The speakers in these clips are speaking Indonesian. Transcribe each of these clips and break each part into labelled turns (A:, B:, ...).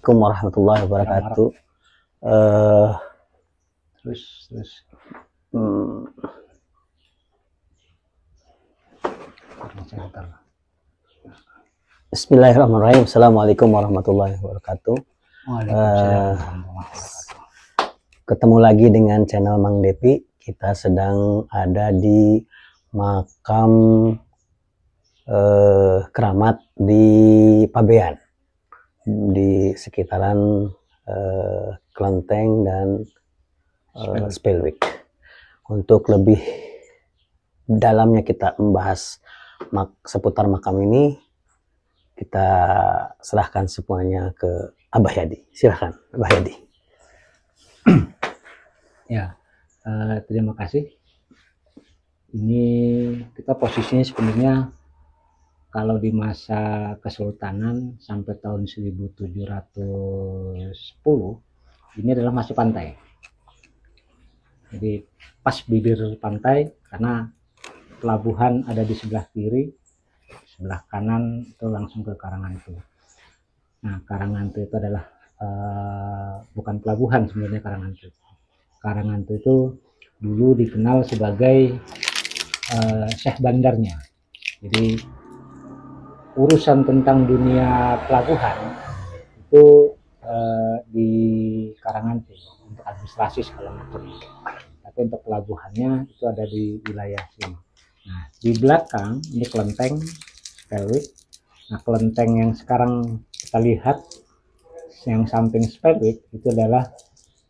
A: Assalamualaikum warahmatullahi wabarakatuh.
B: Terus
A: Bismillahirrahmanirrahim. Assalamualaikum warahmatullahi wabarakatuh. Ketemu lagi dengan channel Mang Depi. Kita sedang ada di makam keramat di Pabean, di sekitaran Klenteng dan Spelwijk. Untuk lebih dalamnya kita membahas seputar makam ini, kita serahkan semuanya ke Abah Yadi. Silahkan Abah Yadi.
B: Ya, terima kasih. Ini kita posisinya sebenarnya kalau di masa Kesultanan sampai tahun 1710 ini adalah masih pantai. Jadi pas bibir pantai, karena pelabuhan ada di sebelah kiri, sebelah kanan itu langsung ke Karangantu. Nah, Karangantu itu adalah bukan pelabuhan sebenarnya. Karangantu itu dulu dikenal sebagai Syekh Bandarnya. Jadi urusan tentang dunia pelabuhan itu di Karangantu untuk administrasi segala macam. Tapi untuk pelabuhannya itu ada di wilayah sini. Nah, di belakang ini Klenteng Spelwijk. Nah, Klenteng yang sekarang kita lihat yang samping Spelwijk itu adalah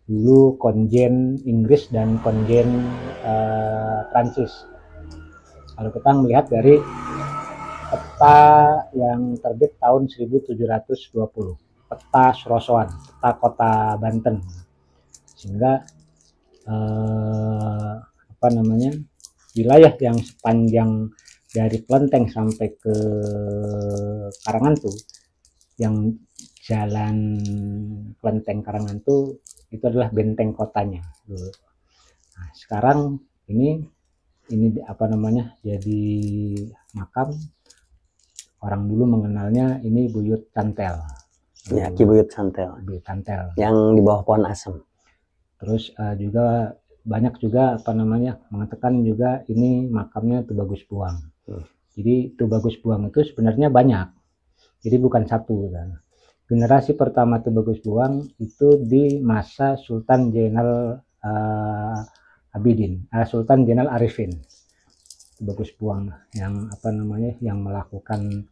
B: dulu konjen Inggris dan konjen Prancis. Kalau kita melihat dari peta yang terbit tahun 1720, peta Serosoan, peta kota Banten, sehingga wilayah yang sepanjang dari Klenteng sampai ke Karangantu, yang jalan Klenteng Karangantu itu adalah benteng kotanya dulu. Nah, sekarang ini jadi makam. Orang dulu mengenalnya ini Buyut Cantel.
A: Ya, Ki Buyut Cantel.
B: Buyut Cantel.
A: Yang di bawah pohon asem.
B: Terus juga banyak juga mengatakan juga ini makamnya Tubagus Buang. Jadi Tubagus Buang itu sebenarnya banyak. Jadi bukan satu kan. Generasi pertama Tubagus Buang itu di masa Sultan Zainal Sultan Zainal Arifin. Tubagus Buang yang yang melakukan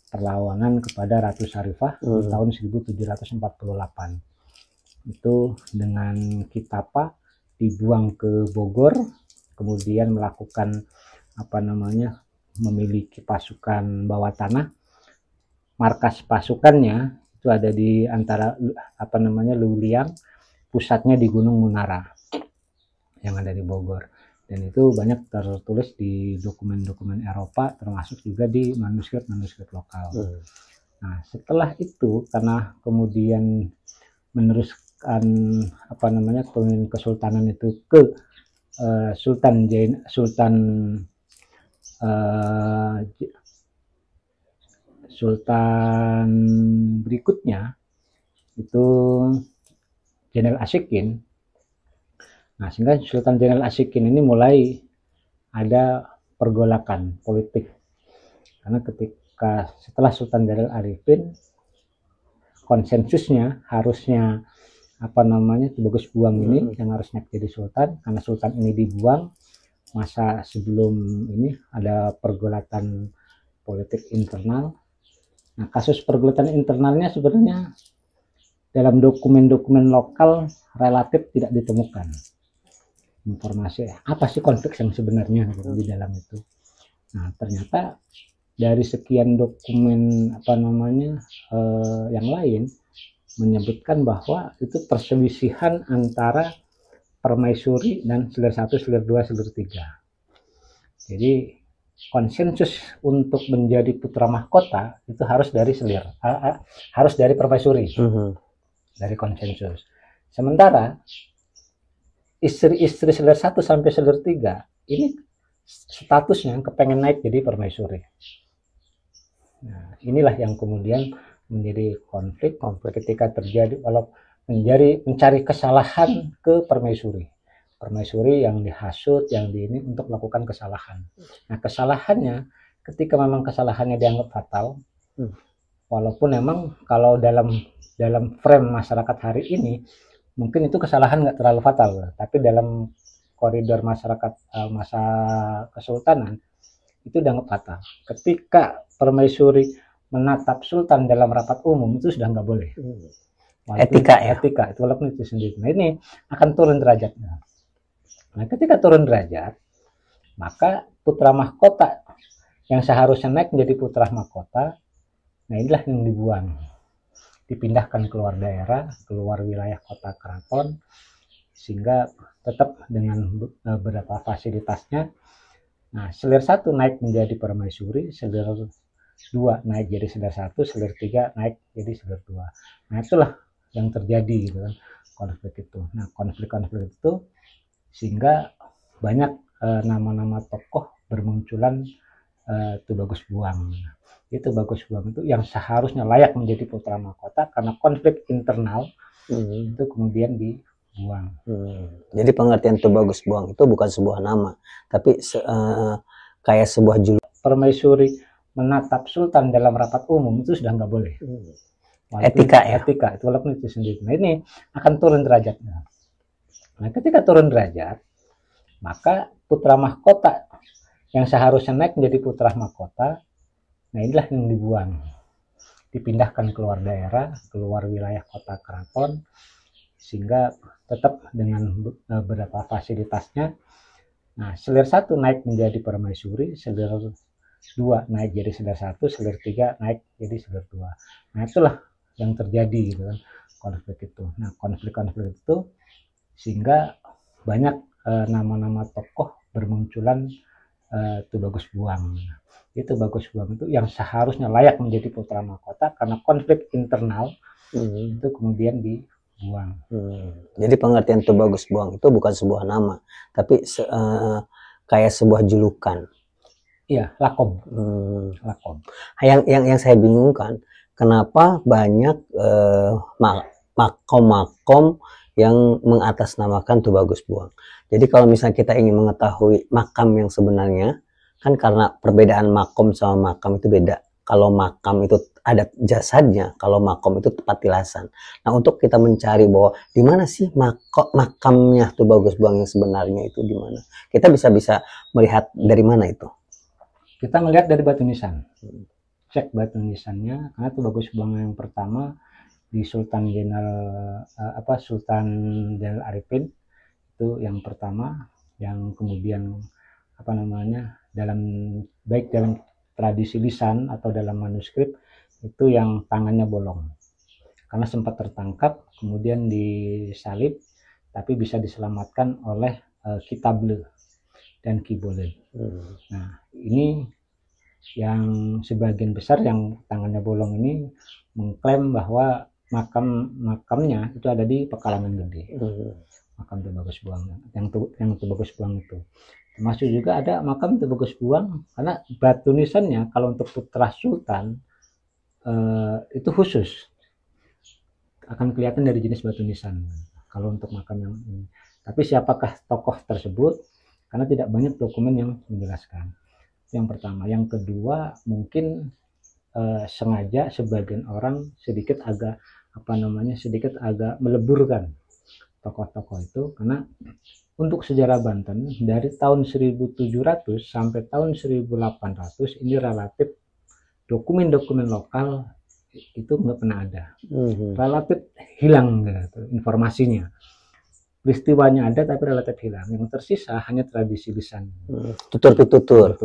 B: perlawanan kepada Ratu Syarifah di tahun 1748. Itu dengan Kitapa dibuang ke Bogor, kemudian melakukan memiliki pasukan bawah tanah. Markas pasukannya itu ada di antara Luliang, pusatnya di Gunung Munara yang ada di Bogor. Dan itu banyak tertulis di dokumen-dokumen Eropa, termasuk juga di manuskrip-manuskrip lokal. Nah, setelah itu karena kemudian meneruskan kesultanan itu ke Sultan berikutnya itu Zainal Ashikin. Nah, sehingga Sultan Zainal Ashikin ini mulai ada pergolakan politik. Karena ketika setelah Sultan Zainal Arifin, konsensusnya harusnya Tubagus Buang ini yang harusnya jadi sultan. Karena sultan ini dibuang, masa sebelum ini ada pergolakan politik internal. Nah, kasus pergolakan internalnya sebenarnya dalam dokumen-dokumen lokal relatif tidak ditemukan informasi apa sih konflik yang sebenarnya di dalam itu. Nah, ternyata dari sekian dokumen yang lain menyebutkan bahwa itu perselisihan antara permaisuri dan selir 1, selir 2, selir 3. Jadi konsensus untuk menjadi putra mahkota itu harus dari selir, harus dari permaisuri, dari konsensus. Sementara istri-istri selir 1 sampai selir 3 ini statusnya kepengen naik jadi permaisuri. Nah, inilah yang kemudian menjadi konflik ketika terjadi kalau mencari kesalahan ke permaisuri. Permaisuri yang dihasut, yang ini untuk melakukan kesalahan. Nah, kesalahannya ketika memang kesalahannya dianggap fatal, walaupun memang kalau dalam frame masyarakat hari ini mungkin itu kesalahan nggak terlalu fatal, tapi dalam koridor masyarakat masa kesultanan itu dianggap fatal. Ketika permaisuri menatap sultan dalam rapat umum itu sudah nggak boleh.
A: Etika ya.
B: Etika itu walaupun itu sendiri. Nah, ini akan turun derajatnya. Nah, ketika turun derajat, maka putra mahkota yang seharusnya naik menjadi putra mahkota, nah inilah yang dibuang, dipindahkan keluar daerah, keluar wilayah kota keraton, sehingga tetap dengan beberapa fasilitasnya. Nah, selir 1 naik menjadi permaisuri, selir 2 naik jadi selir 1, selir 3 naik jadi selir 2. Nah, itulah yang terjadi gitu kan, konflik itu. Nah, konflik-konflik itu sehingga banyak nama-nama tokoh bermunculan. Itu Bagus Buang. Itu Bagus Buang itu yang seharusnya layak menjadi putra mahkota karena konflik internal itu kemudian dibuang.
A: Jadi pengertian Tu Bagus Buang itu bukan sebuah nama, tapi kayak sebuah julukan.
B: Permaisuri menatap sultan dalam rapat umum itu sudah nggak boleh.
A: Etika ya.
B: Etika itu walaupun itu sendiri. Nah, ini akan turun derajatnya. Nah, ketika turun derajat, maka putra mahkota yang seharusnya naik menjadi putra mahkota, nah inilah yang dibuang, dipindahkan keluar daerah, keluar wilayah kota keraton, sehingga tetap dengan beberapa fasilitasnya. Nah, selir 1 naik menjadi permaisuri, selir 2 naik jadi selir 1, selir 3 naik jadi selir 2. Nah, itulah yang terjadi gitu kan, konflik itu. Nah, konflik-konflik itu sehingga banyak nama-nama tokoh bermunculan. Itu Bagus Buang. Itu Bagus Buang itu yang seharusnya layak menjadi putra mahkota karena konflik internal itu kemudian dibuang.
A: Jadi pengertian Tu Bagus Buang itu bukan sebuah nama, tapi kayak sebuah julukan.
B: Iya, lakom. Lakom.
A: Yang saya bingungkan, kenapa banyak makom-makom yang mengatasnamakan Tu Bagus Buang. Jadi kalau misalnya kita ingin mengetahui makam yang sebenarnya, kan karena perbedaan makom sama makam itu beda. Kalau makam itu ada jasadnya, kalau makom itu tempat tilasan. Nah, untuk kita mencari bahwa di mana sih makamnya Tu Bagus Buang yang sebenarnya itu di mana? Kita bisa melihat dari mana itu?
B: Kita melihat dari batu nisan. Cek batu nisannya, karena Tu Bagus Buang yang pertama di Sultan Sultan Zainal Arifin itu yang pertama, yang kemudian baik dalam tradisi lisan atau dalam manuskrip itu yang tangannya bolong karena sempat tertangkap kemudian disalib, tapi bisa diselamatkan oleh Kitable dan Kibole. Nah, ini yang sebagian besar yang tangannya bolong ini mengklaim bahwa makamnya itu ada di Pekalongan Gede. Makam Tu Bagus Buang yang Tu Bagus Buang itu. Termasuk juga ada makam Tu Bagus Buang karena batu nisannya kalau untuk putra sultan itu khusus. Akan kelihatan dari jenis batu nisan kalau untuk makam yang ini. Tapi siapakah tokoh tersebut? Karena tidak banyak dokumen yang menjelaskan. Yang pertama, yang kedua mungkin sengaja sebagian orang sedikit agak meleburkan tokoh-tokoh itu, karena untuk sejarah Banten dari tahun 1700 sampai tahun 1800 ini relatif dokumen-dokumen lokal itu nggak pernah ada, relatif hilang gitu, informasinya. Peristiwanya ada tapi relatif hilang. Yang tersisa hanya tradisi lisan.
A: Tutur-pitutur.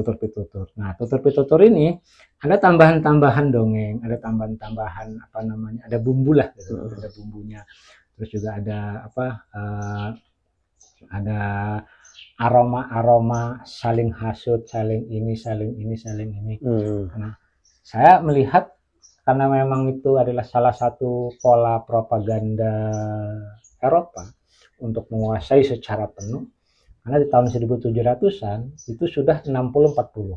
B: Nah, tutur-pitutur ini ada tambahan-tambahan dongeng, ada tambahan-tambahan ada bumbu lah gitu. Ada bumbunya. Terus juga ada ada aroma-aroma saling hasut, saling ini. Nah, saya melihat karena memang itu adalah salah satu pola propaganda Eropa untuk menguasai secara penuh, karena di tahun 1700-an itu sudah 60-40.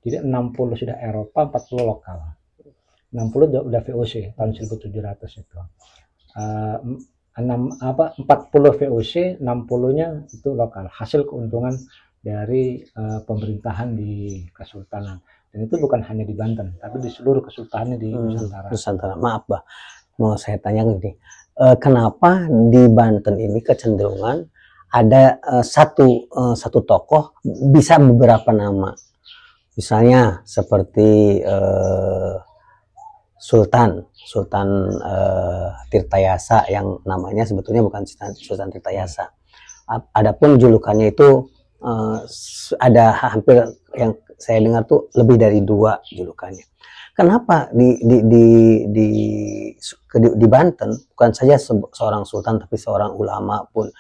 B: Jadi 60 sudah Eropa, 40 lokal. udah VOC tahun 1700 itu. 40 VOC, 60-nya itu lokal, hasil keuntungan dari pemerintahan di Kesultanan. Dan itu bukan hanya di Banten, tapi di seluruh kesultanan di Nusantara.
A: Nusantara. Maaf, Bah. Mau saya tanya gini, kenapa di Banten ini kecenderungan ada satu tokoh bisa beberapa nama? Misalnya seperti Sultan Tirtayasa yang namanya sebetulnya bukan Sultan Tirtayasa. Adapun julukannya itu ada hampir yang saya dengar tuh lebih dari 2 julukannya. Kenapa di Banten bukan saja seorang sultan tapi seorang ulama pun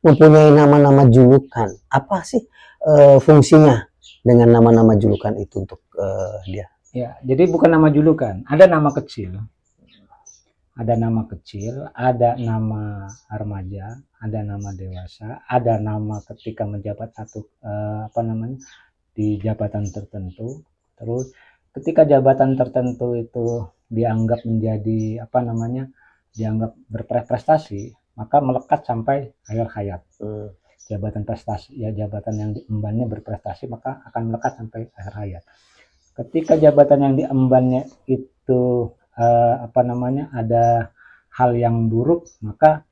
A: mempunyai nama-nama julukan? Apa sih fungsinya dengan nama-nama julukan itu untuk dia?
B: Ya, jadi bukan nama julukan, ada nama kecil. Ada nama kecil, ada nama remaja, ada nama dewasa, ada nama ketika menjabat di jabatan tertentu. Terus ketika jabatan tertentu itu dianggap menjadi dianggap berprestasi, maka melekat sampai akhir hayat. Jabatan prestasi, ya jabatan yang diembannya berprestasi, maka akan melekat sampai akhir hayat. Ketika jabatan yang diembannya itu ada hal yang buruk, maka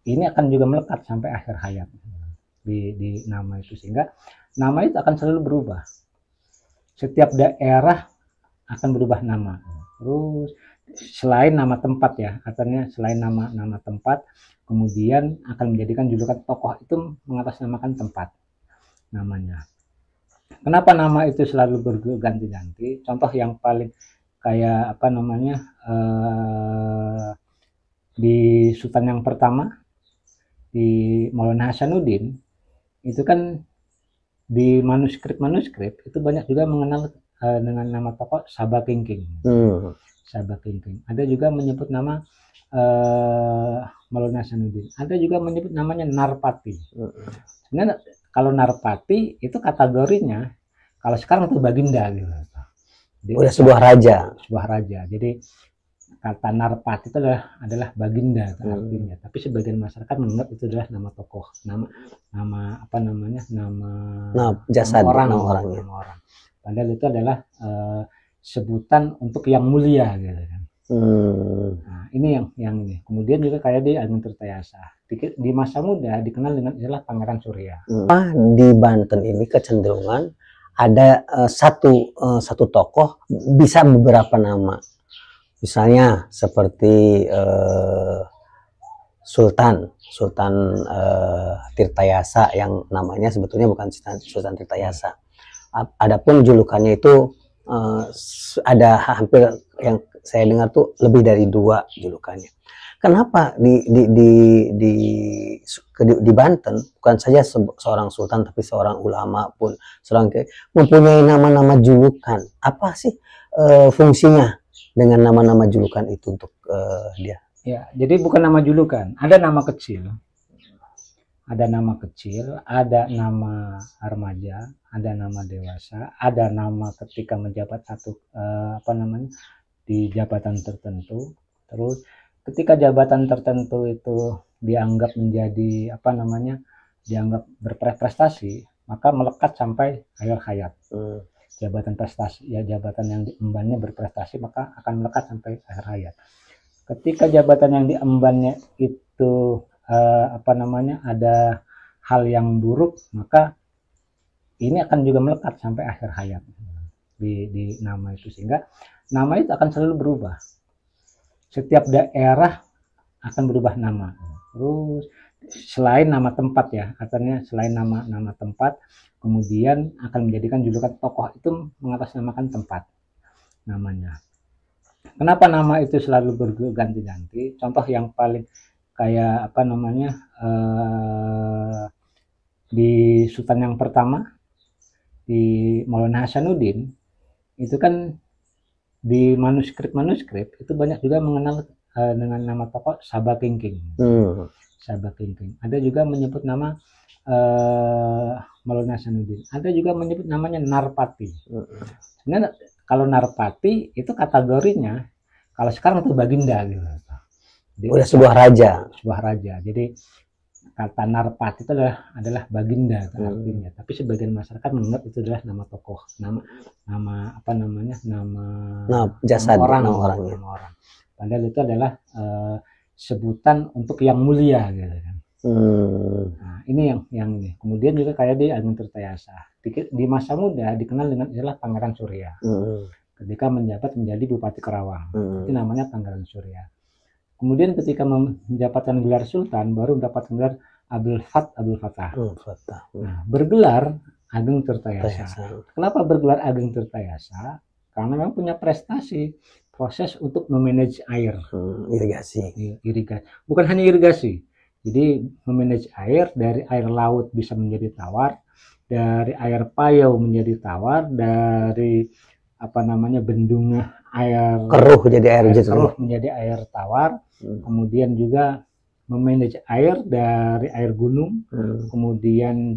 B: ini akan juga melekat sampai akhir hayat di nama itu, sehingga nama itu akan selalu berubah. Setiap daerah akan berubah nama. Terus selain nama tempat ya, artinya selain nama tempat, kemudian akan menjadikan julukan tokoh itu mengatasnamakan tempat namanya. Kenapa nama itu selalu berganti-ganti? Contoh yang paling kayak di Sultan yang pertama, di Maulana Hasanuddin, itu kan di manuskrip itu banyak juga mengenal dengan nama tokoh Sabah Kingking. Sabah Kingking. Ada juga menyebut nama Maulana Hasanuddin. Ada juga menyebut namanya Narpati. Sebenarnya kalau Narpati itu kategorinya kalau sekarang itu Baginda gitu.
A: Udah sebuah raja.
B: Jadi kata Narpati itu adalah Baginda artinya. Tapi sebagian masyarakat menganggap itu adalah nama tokoh, nama orang. Padahal itu adalah sebutan untuk yang mulia gitu kan. Nah, ini yang ini. Kemudian juga kayak di Agung Tirtayasa. Di masa muda dikenal dengan istilah Pangeran Surya.
A: Di Banten ini kecenderungan ada satu tokoh bisa beberapa nama. Misalnya seperti Sultan Tirtayasa yang namanya sebetulnya bukan Sultan Tirtayasa. Adapun julukannya itu ada hampir yang saya dengar tuh lebih dari 2 julukannya. Kenapa di Banten bukan saja seorang sultan tapi seorang ulama pun mempunyai nama-nama julukan? Apa sih fungsinya dengan nama-nama julukan itu untuk dia?
B: Ya, jadi bukan nama julukan, ada nama kecil. Ada nama kecil, ada nama remaja, ada nama dewasa, ada nama ketika menjabat di jabatan tertentu. Terus ketika jabatan tertentu itu dianggap menjadi dianggap berprestasi, maka melekat sampai akhir hayat. Jabatan prestasi, ya jabatan yang diembannya berprestasi, maka akan melekat sampai akhir hayat. Ketika jabatan yang diembannya itu ada hal yang buruk, maka ini akan juga melekat sampai akhir hayat di nama itu, sehingga nama itu akan selalu berubah. Setiap daerah akan berubah nama. Terus selain nama tempat ya, artinya selain nama tempat, kemudian akan menjadikan julukan tokoh itu mengatasnamakan tempat namanya. Kenapa nama itu selalu berganti-ganti? Contoh yang paling kayak di Sultan yang pertama, di Maulana Hasanuddin, itu kan di manuskrip itu banyak juga mengenal dengan nama tokoh Sabah Kingking. Sabah Kingking. Ada juga menyebut nama Maulana Hasanuddin. Ada juga menyebut namanya Narpati. Sebenarnya Kalau Narpati itu kategorinya, kalau sekarang itu baginda gitu. Jadi,
A: Udah sebuah raja.
B: Sebuah raja. Jadi kata Narpati itu adalah baginda artinya. Tapi sebagian masyarakat menganggap itu adalah nama tokoh, nama apa namanya, nama
A: jasad,
B: nama
A: orang.
B: Padahal itu adalah sebutan untuk yang mulia gitu kan. Nah, ini yang ini. Kemudian juga kayak di Ageng Tirtayasa. Di masa muda dikenal dengan istilah Pangeran Surya. Ketika menjabat menjadi Bupati Kerawang. Itu namanya Pangeran Surya. Kemudian ketika mendapatkan gelar Sultan, baru mendapatkan gelar Abdul Fattah. Nah, bergelar Ageng Tirtayasa. Kenapa bergelar Ageng Tirtayasa? Karena memang punya prestasi proses untuk memanage air.
A: Irigasi.
B: Bukan hanya irigasi. Jadi memanage air, dari air laut bisa menjadi tawar, dari air payau menjadi tawar, dari apa namanya bendungan air
A: keruh jadi air
B: keruh menjadi air tawar. Kemudian juga memanage air dari air gunung, kemudian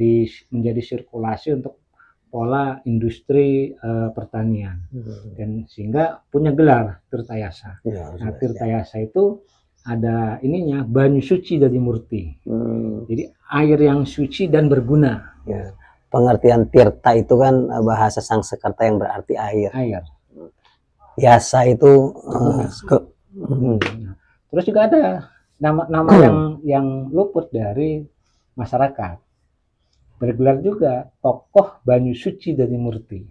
B: menjadi sirkulasi untuk pola industri pertanian, dan sehingga punya gelar Tirtayasa. Nah, Tirtayasa itu ada ininya, banyu suci dari murti. Jadi air yang suci dan berguna.
A: Pengertian Tirta itu kan bahasa Sangsekerta yang berarti air. Yasa itu
B: terus juga ada nama-nama yang luput dari masyarakat. Bergelar juga tokoh banyu suci dari murti.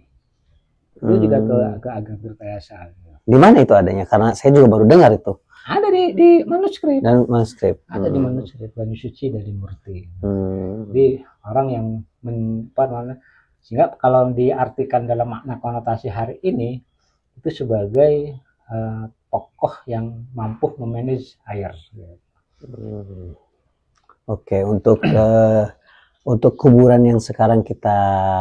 B: Itu juga ke Ageng Tirtayasa.
A: Di mana itu adanya? Karena saya juga baru dengar itu.
B: Ada di manuskrip. Ada di manuskrip banyu suci dari murti. Jadi orang yang sehingga kalau diartikan dalam makna konotasi hari ini itu sebagai tokoh yang mampu memanage air.
A: Oke, untuk kuburan yang sekarang kita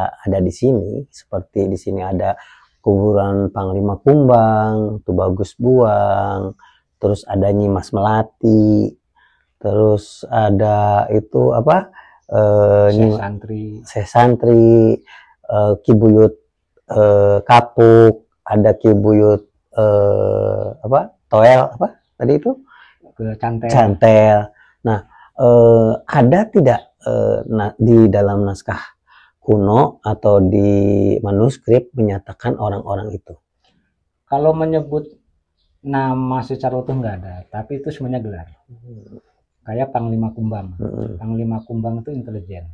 A: ada di sini, seperti di sini ada kuburan Panglima Kumbang, Tubagus Buang, terus ada Nyimas Melati, terus ada itu apa? Syekh Santri, Ki Buyut Kapuk, ada Ki Buyut Toel apa tadi itu? Cantel. Nah, ada tidak di dalam naskah kuno atau di manuskrip menyatakan orang-orang itu?
B: Kalau menyebut nama secara utuh nggak ada, tapi itu semuanya gelar. Kayak Panglima Kumbang. Panglima Kumbang itu intelijen.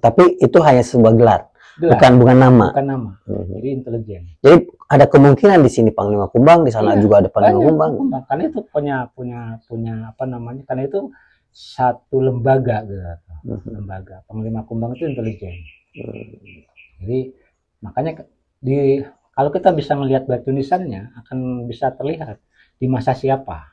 A: Tapi itu hanya sebuah gelar. Bukan nama.
B: Bukan nama. Jadi intelijen.
A: Jadi ada kemungkinan di sini Panglima Kumbang, di sana juga ada Panglima Kumbang.
B: Karena itu punya apa namanya? Karena itu satu lembaga gitu. Lembaga. Panglima Kumbang itu intelijen. Jadi makanya kalau kita bisa melihat batu nisannya akan bisa terlihat di masa siapa.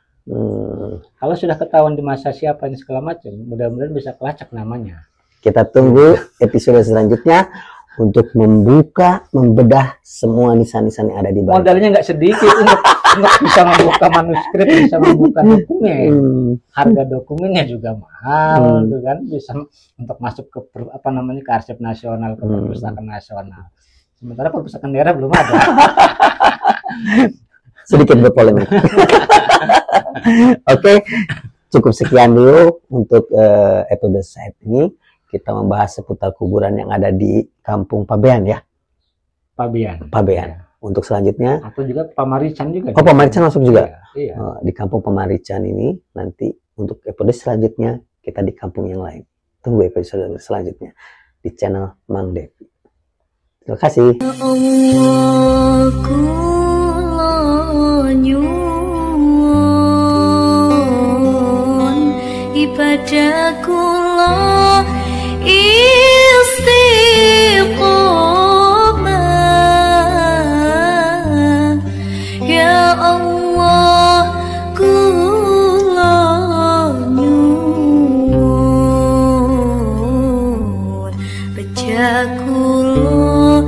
B: Kalau sudah ketahuan di masa siapa ini segala macam, mudah-mudahan bisa kelacak namanya.
A: Kita tunggu episode selanjutnya untuk membedah semua nisan-nisan yang ada di bawah.
B: Modalnya nggak sedikit untuk bisa membuka manuskrip, bisa membuka dokumen. Harga dokumennya juga mahal, tuh kan, bisa untuk masuk ke ke arsip nasional, ke perpustakaan nasional. Sementara perpustakaan daerah belum ada.
A: Sedikit berpolemik. Oke, cukup sekian dulu untuk episode saat ini. Kita membahas seputar kuburan yang ada di Kampung Pabean ya. Pabean. Ya. Untuk selanjutnya.
B: Atau juga Pamarican juga.
A: Oh, Pamarican masuk juga.
B: Iya.
A: Di Kampung Pamarican ini nanti untuk episode selanjutnya kita di kampung yang lain. Tunggu episode selanjutnya di channel Mang Devi. Terima kasih.
C: Ibadah kula istiqomah, ya Allah kula nyuwun, beja kula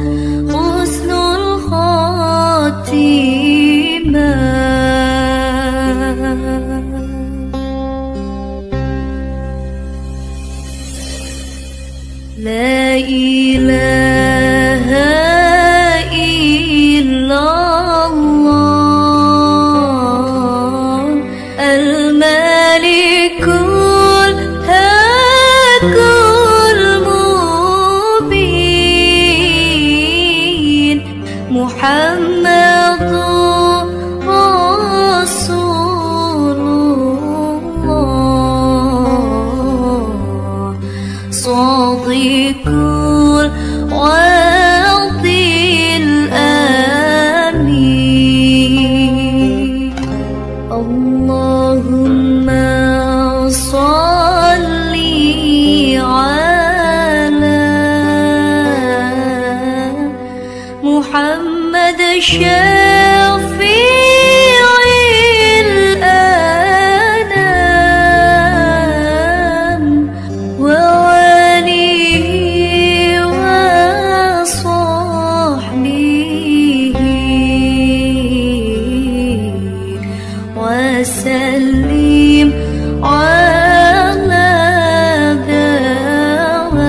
C: husnul khotimah. La ilaha illallah. صديق الهك المبين محمد رسول الله صديق الوعد الأمين اللهم صل على محمد شفيع الأنام وآله وصحبه وسلم على دوام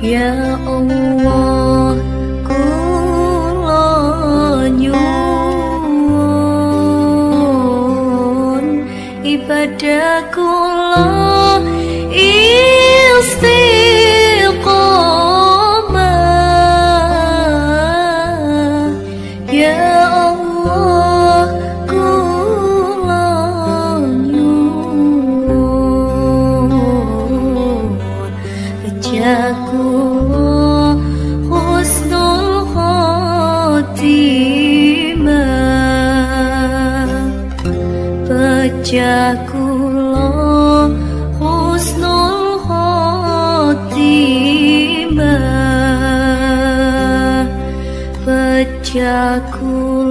C: Ya Allah kula nyuwun ibadah kula istiqomah Ya Allah kula nyuwun Jazakumullah husnul khotimah Jazakumullah husnul khotimah Jazakumullah